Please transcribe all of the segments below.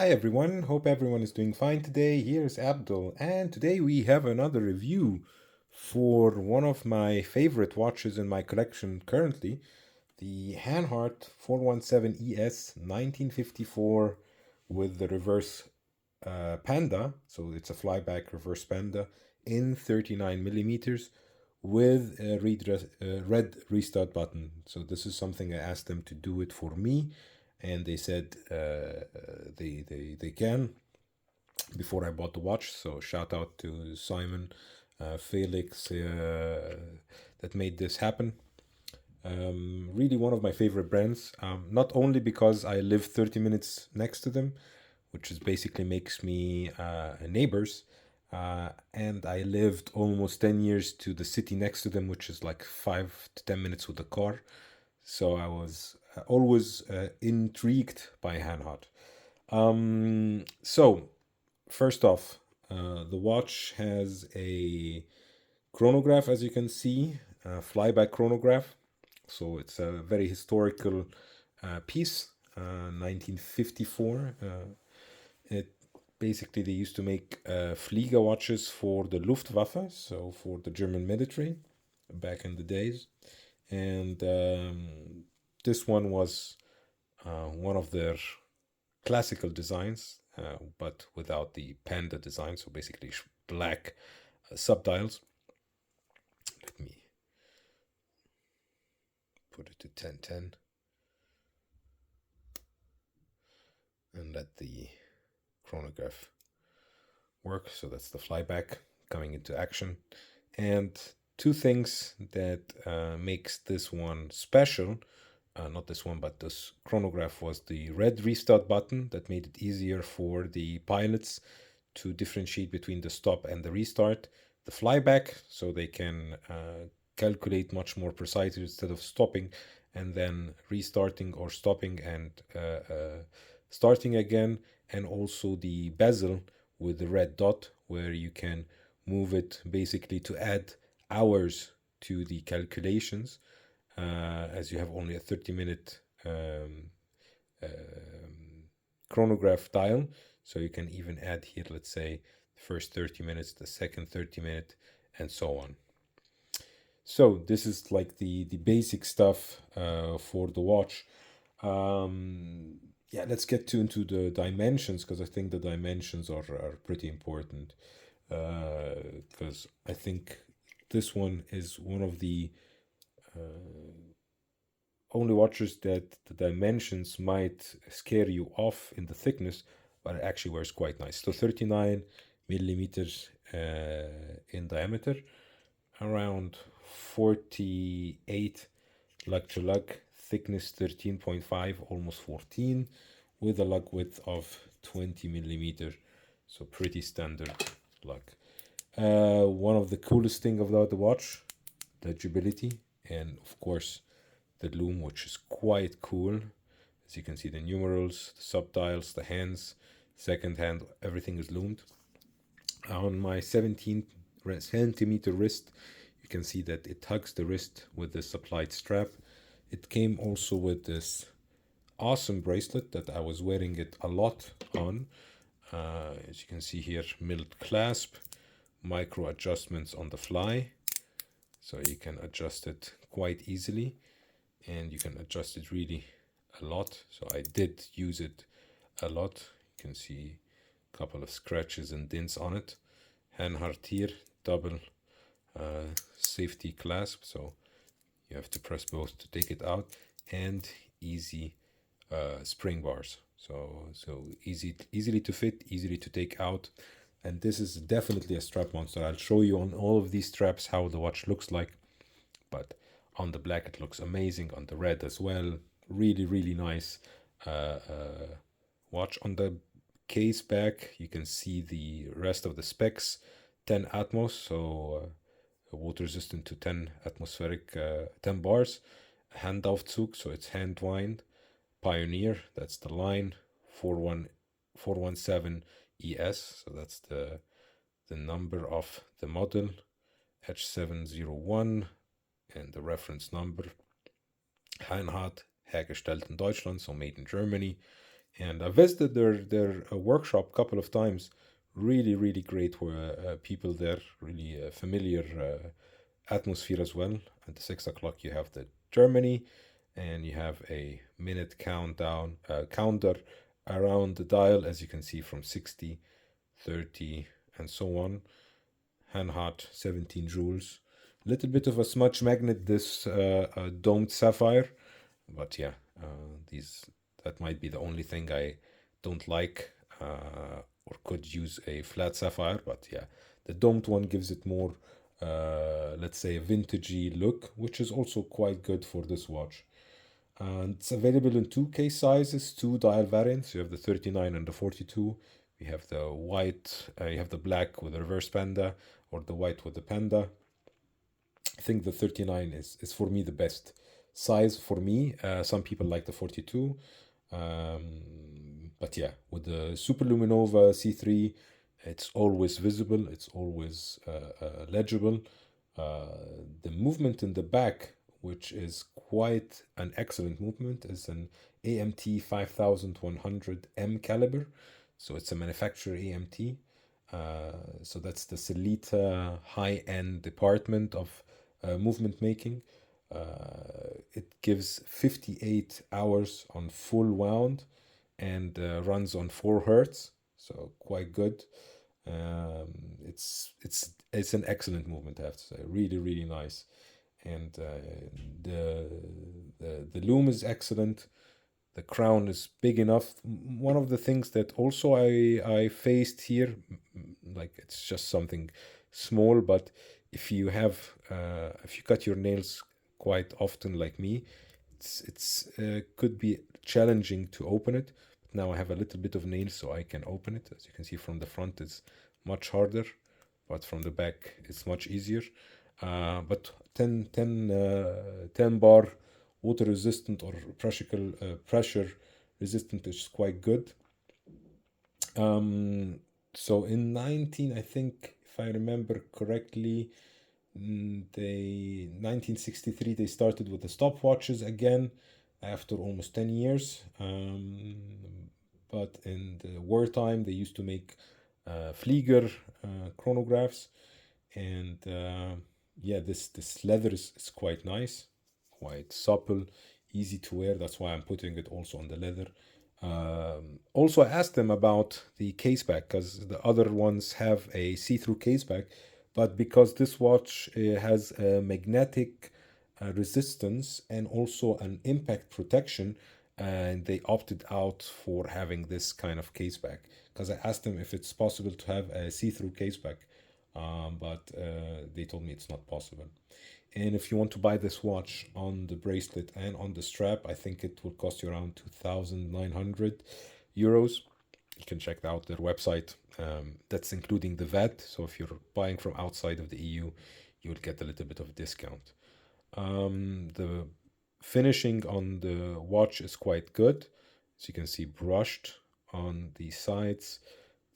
Hi everyone, hope everyone is doing fine today. Here's Abdul, and today we have another review for one of my favorite watches in my collection currently, the Hanhart 417 ES 1954 with the reverse Panda, so it's a flyback reverse Panda in 39 millimeters with a red restart button. So this is something I asked them to do it for me, and they said they can before I bought the watch. So shout out to Simon, Felix, that made this happen. Really one of my favorite brands. Not only because I live 30 minutes next to them, which is basically makes me neighbors. And I lived almost 10 years to the city next to them, which is like 5 to 10 minutes with the car. So I was always intrigued by Hanhart. So, first off, the watch has a chronograph, as you can see, a flyback chronograph. So it's a very historical piece, 1954. It basically they used to make Flieger watches for the Luftwaffe, so for the German military, back in the days, and this one was one of their classical designs, but without the panda design. So basically, black subdials. Let me put it to 1010 and let the chronograph work. So that's the flyback coming into action. And two things that makes this one special, not this one, but this chronograph, was the red restart button that made it easier for the pilots to differentiate between the stop and the restart. The flyback, so they can calculate much more precisely instead of stopping and then restarting or stopping and starting again. And also the bezel with the red dot, where you can move it basically to add hours to the calculations, as you have only a 30-minute chronograph dial. So you can even add here, let's say, the first 30 minutes, the second 30-minute, and so on. So this is like the basic stuff for the watch. Yeah, let's get into the dimensions, because I think the dimensions are pretty important. Because I think this one is one of the only watches that the dimensions might scare you off in the thickness, but it actually wears quite nice. So 39 millimeters in diameter, around 48 lug to lug, thickness 13.5, almost 14, with a lug width of 20 millimeter. So pretty standard lug. One of the coolest thing about the watch, the durability, and of course the loom, which is quite cool. As you can see, the numerals, the subdials, the hands, second hand, everything is loomed. On my 17 centimeter wrist, you can see that it hugs the wrist with the supplied strap. It came also with this awesome bracelet that I was wearing it a lot on. As you can see here, milled clasp, micro adjustments on the fly, so you can adjust it quite easily, and you can adjust it really a lot. So I did use it a lot. You can see a couple of scratches and dents on it. Hanhart here, double safety clasp, so you have to press both to take it out, and easy spring bars. So easily to fit, easily to take out. And this is definitely a strap monster. I'll show you on all of these straps how the watch looks like. But on the black it looks amazing, on the red as well. Really nice watch. On the case back you can see the rest of the specs. 10 Atmos, so water resistant to 10 atmospheric 10 bars. Handaufzug, so it's hand wind. Pioneer, that's the line. 417 ES, so that's the number of the model. H701 and the reference number. Hanhart, hergestellt in Deutschland, so made in Germany. And I visited their workshop a couple of times. Really, really great people there. Really familiar atmosphere as well. At the 6 o'clock, you have the Germany, and you have a minute countdown counter around the dial, as you can see, from 60, 30, and so on. Hanhart 17 joules. Little bit of a smudge magnet, this domed sapphire, but yeah, these that might be the only thing I don't like, or could use a flat sapphire. But yeah, the domed one gives it more, let's say, a vintagey look, which is also quite good for this watch. And it's available in two case sizes, two dial variants. You have the 39 and the 42. You have the white, you have the black with the reverse panda, or the white with the panda. I think the 39 is for me the best size for me. Some people like the 42. But yeah, with the Superluminova C3, it's always visible, it's always legible. The movement in the back, which is quite an excellent movement, is an AMT 5100 M caliber. So it's a manufacturer AMT. So that's the Sellita high-end department of movement making. It gives 58 hours on full wound and runs on 4 hertz, so quite good. It's an excellent movement, I have to say. Really, really nice. And the loom is excellent. The crown is big enough. One of the things that also I faced here, like it's just something small, but if you cut your nails quite often like me, it's could be challenging to open it. But now I have a little bit of nails, so I can open it. As you can see from the front, it's much harder, but from the back, it's much easier. But 10 bar water resistant or pressure resistant is quite good. So in 19, I think, if I remember correctly, 1963 they started with the stopwatches again after almost 10 years. But in the wartime, they used to make Flieger chronographs, and yeah, this leather is quite nice, quite supple, easy to wear. That's why I'm putting it also on the leather. Also, I asked them about the case back because the other ones have a see-through case back, but because this watch has a magnetic resistance and also an impact protection, and they opted out for having this kind of case back. Because I asked them if it's possible to have a see-through case back, but they told me it's not possible. And if you want to buy this watch on the bracelet and on the strap, I think it will cost you around 2,900 euros. You can check out their website. That's including the VAT. So if you're buying from outside of the EU, you will get a little bit of a discount. The finishing on the watch is quite good. As you can see, brushed on the sides,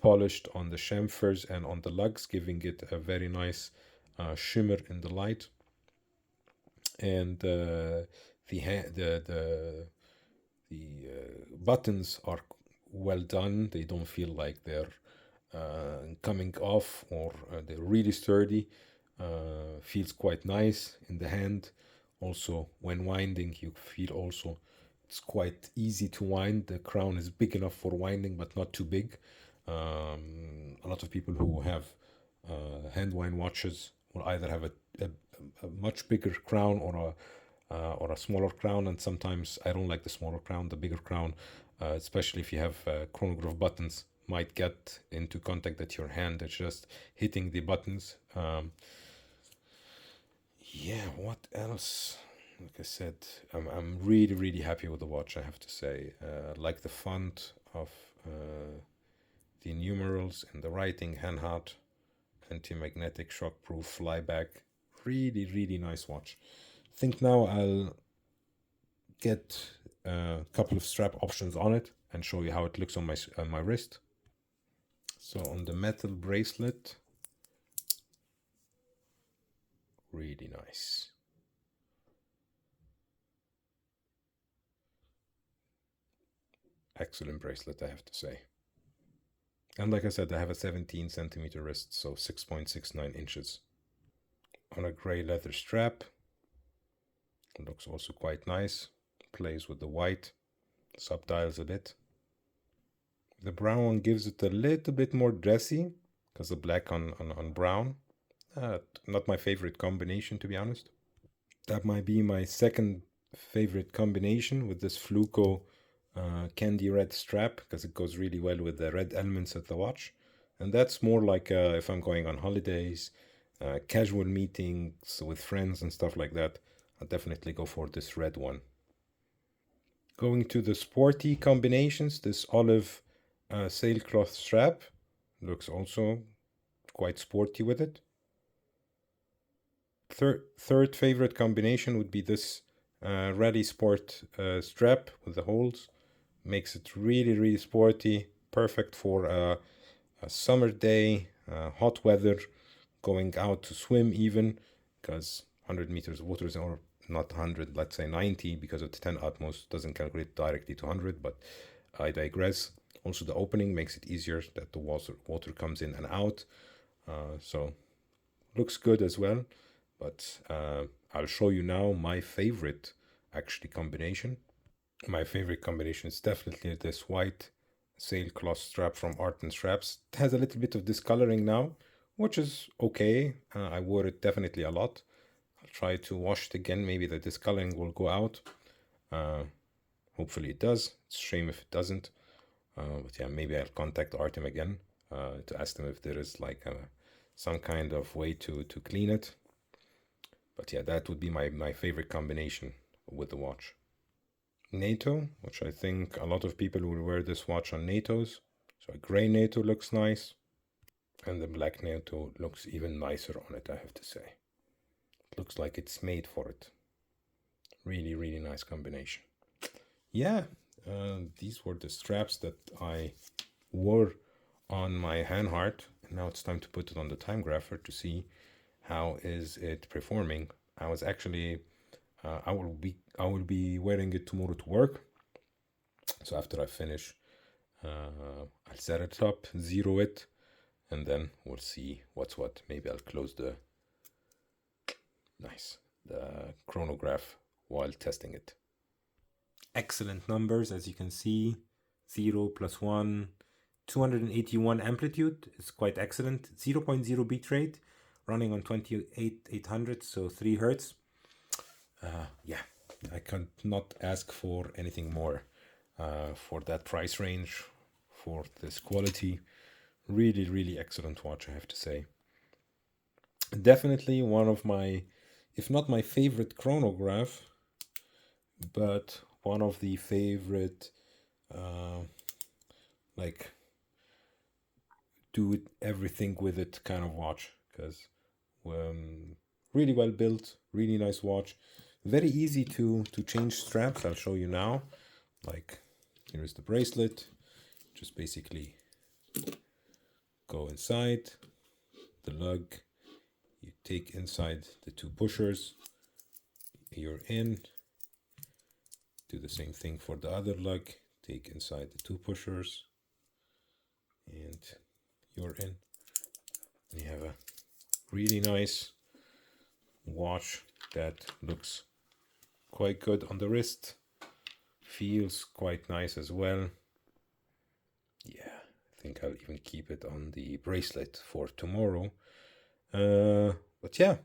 polished on the chamfers and on the lugs, giving it a very nice shimmer in the light. And the buttons are well done. They don't feel like they're coming off, or they're really sturdy. Feels quite nice in the hand. Also, when winding, you feel also it's quite easy to wind. The crown is big enough for winding, but not too big. A lot of people who have hand wind watches will either have a much bigger crown or a smaller crown, and sometimes I don't like the smaller crown. The bigger crown, especially if you have chronograph buttons, might get into contact at your hand. It's just hitting the buttons. Yeah, what else? Like I said, I'm really, really happy with the watch, I have to say. Like the font of the numerals and the writing, Hanhart, anti-magnetic, shock-proof, flyback. Really, really nice watch. I think now I'll get a couple of strap options on it and show you how it looks on my wrist. So on the metal bracelet, really nice. Excellent bracelet, I have to say. And like I said, I have a 17 centimeter wrist, so 6.69 inches. On a gray leather strap. It looks also quite nice. Plays with the white, subdials a bit. The brown one gives it a little bit more dressy, because the black on brown. Not my favorite combination, to be honest. That might be my second favorite combination with this Fluco candy red strap, because it goes really well with the red elements of the watch. And that's more like if I'm going on holidays, casual meetings with friends and stuff like that, I'll definitely go for this red one. Going to the sporty combinations, this olive sailcloth strap looks also quite sporty with it. Third favorite combination would be this rally sport strap with the holes. Makes it really sporty, perfect for a summer day, hot weather, going out to swim even, because 100 meters of water is, or not 100, let's say 90, because of the 10 utmost doesn't calculate directly to 100, but I digress. Also the opening makes it easier that the water comes in and out, so looks good as well. But I'll show you now my favorite actually combination. My favorite combination is definitely this white sailcloth strap from Art and Straps. It has a little bit of discoloring now, which is okay. I wore it definitely a lot. I'll try to wash it again. Maybe the discoloring will go out. Hopefully it does. It's a shame if it doesn't. But yeah, maybe I'll contact Artem again to ask them if there is like some kind of way to clean it. But yeah, that would be my favorite combination with the watch. NATO, which I think a lot of people will wear this watch on NATOs. So a gray NATO looks nice. And the black NATO looks even nicer on it, I have to say. It looks like it's made for it. Really nice combination. Yeah, these were the straps that I wore on my Hanhart. And now it's time to put it on the time grapher to see how is it performing. I was actually I will be wearing it tomorrow to work. So after I finish, I'll set it up, zero it, and then we'll see what's what. Maybe I'll close the chronograph while testing it. Excellent numbers, as you can see. 0 + 1, 281 amplitude is quite excellent. 0.0 beat rate, running on 28,800, so 3 Hertz. Yeah, I could not ask for anything more for that price range, for this quality. Really excellent watch, I have to say. Definitely one of my, if not my favorite chronograph, but one of the favorite like do everything with it kind of watch, because really well built, really nice watch. Very easy to change straps. I'll show you now. Like, here is the bracelet. Just basically go inside the lug. You take inside the 2 pushers. You're in. Do the same thing for the other lug. Take inside the 2 pushers. And you're in. And you have a really nice watch that looks quite good on the wrist, feels quite nice as well. Yeah, I think I'll even keep it on the bracelet for tomorrow. But yeah,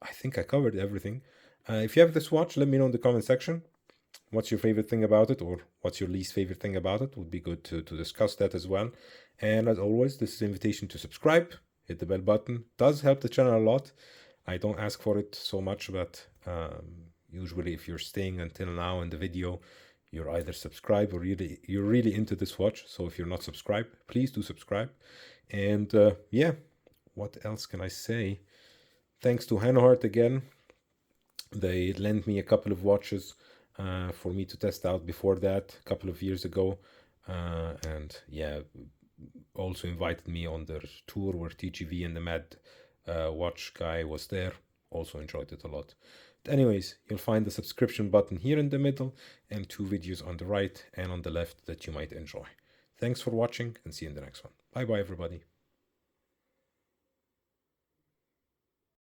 I think I covered everything. If you have this watch, let me know in the comment section. What's your favorite thing about it, or what's your least favorite thing about it? Would be good to discuss that as well. And as always, this is an invitation to subscribe, hit the bell button. It does help the channel a lot. I don't ask for it so much, but usually if you're staying until now in the video, you're either subscribed or you're really into this watch. So if you're not subscribed, please do subscribe. And yeah, what else can I say? Thanks to Hanhart again. They lent me a couple of watches for me to test out before that, a couple of years ago. And yeah, also invited me on their tour where TGV and the Mad watch guy was there. Also enjoyed it a lot. But anyways, you'll find the subscription button here in the middle and 2 videos on the right and on the left that you might enjoy. Thanks for watching and see you in the next one. Bye bye everybody.